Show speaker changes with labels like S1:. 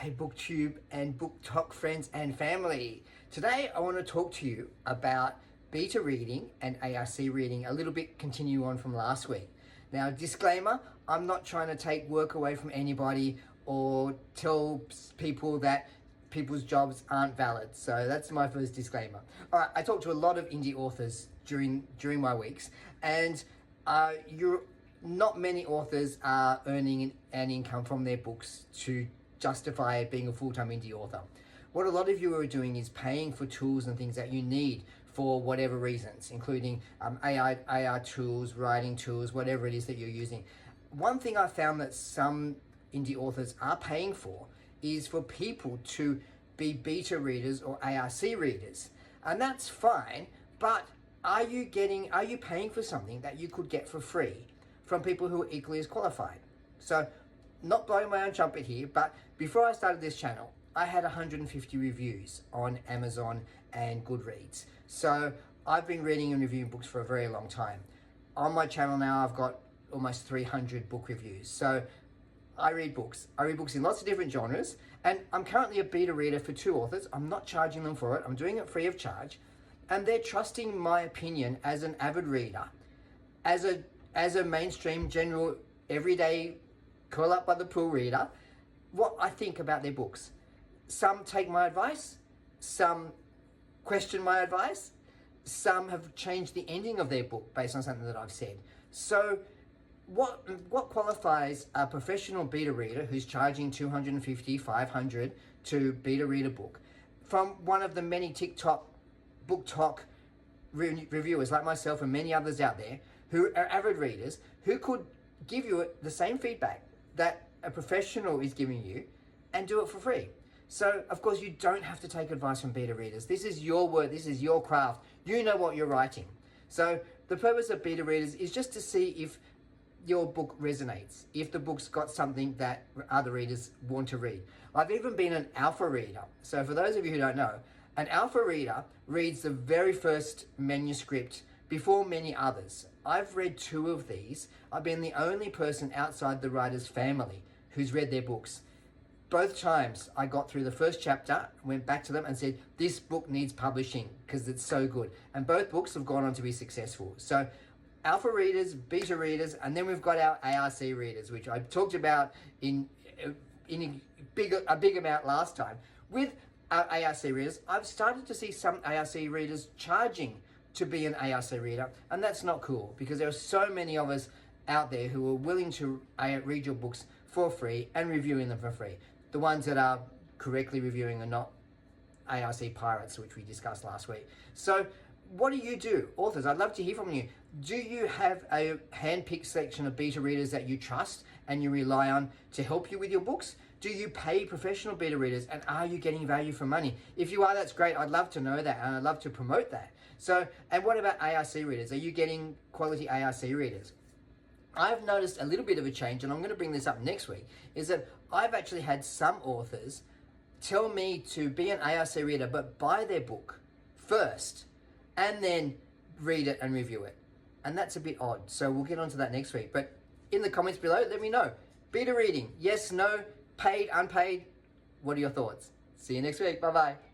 S1: Hey BookTube and BookTok friends and family. Today I want to talk to you about beta reading and ARC reading, a little bit continue on from last week. Now, disclaimer, I'm not trying to take work away from anybody or tell people that people's jobs aren't valid. So that's my first disclaimer. All right, I talked to a lot of indie authors during my weeks, and not many authors are earning an income from their books to justify being a full-time indie author. What a lot of you are doing is paying for tools and things that you need for whatever reasons, including AR tools, writing tools, whatever it is that you're using. One thing I found that some indie authors are paying for is for people to be beta readers or ARC readers. And that's fine, but are you paying for something that you could get for free from people who are equally as qualified? So, not blowing my own trumpet here, but before I started this channel, I had 150 reviews on Amazon and Goodreads. So I've been reading and reviewing books for a very long time. On my channel now, I've got almost 300 book reviews. So I read books. I read books in lots of different genres, and I'm currently a beta reader for 2 authors. I'm not charging them for it. I'm doing it free of charge. And they're trusting my opinion as an avid reader, as a mainstream, general, everyday, curl up by the pool reader, what I think about their books. Some take my advice, some question my advice, some have changed the ending of their book based on something that I've said. So what qualifies a professional beta reader who's charging $250, $500 to beta read a book from one of the many TikTok, BookTok reviewers like myself and many others out there who are avid readers who could give you the same feedback that a professional is giving you and do it for free. So, of course, you don't have to take advice from beta readers. This is your work. This is your craft. You know what you're writing. So the purpose of beta readers is just to see if your book resonates, if the book's got something that other readers want to read. I've even been an alpha reader. So for those of you who don't know, an alpha reader reads the very first manuscript before many others. I've read 2 of these. I've been the only person outside the writer's family who's read their books. Both times I got through the first chapter, went back to them and said, this book needs publishing because it's so good. And both books have gone on to be successful. So alpha readers, beta readers, and then we've got our ARC readers, which I talked about in a big amount last time. With our ARC readers, I've started to see some ARC readers charging to be an ARC reader, and that's not cool because there are so many of us out there who are willing to read your books for free and reviewing them for free. The ones that are correctly reviewing are not ARC pirates, which we discussed last week. So what do you do? Authors, I'd love to hear from you. Do you have a hand-picked selection of beta readers that you trust and you rely on to help you with your books? Do you pay professional beta readers, and are you getting value for money? If you are, that's great. I'd love to know that, and I'd love to promote that. So, and what about ARC readers? Are you getting quality ARC readers? I've noticed a little bit of a change, and I'm going to bring this up next week, is that I've actually had some authors tell me to be an ARC reader, but buy their book first, and then read it and review it. And that's a bit odd. So we'll get onto that next week. But in the comments below, let me know. Beta reading, yes, no, paid, unpaid. What are your thoughts? See you next week. Bye-bye.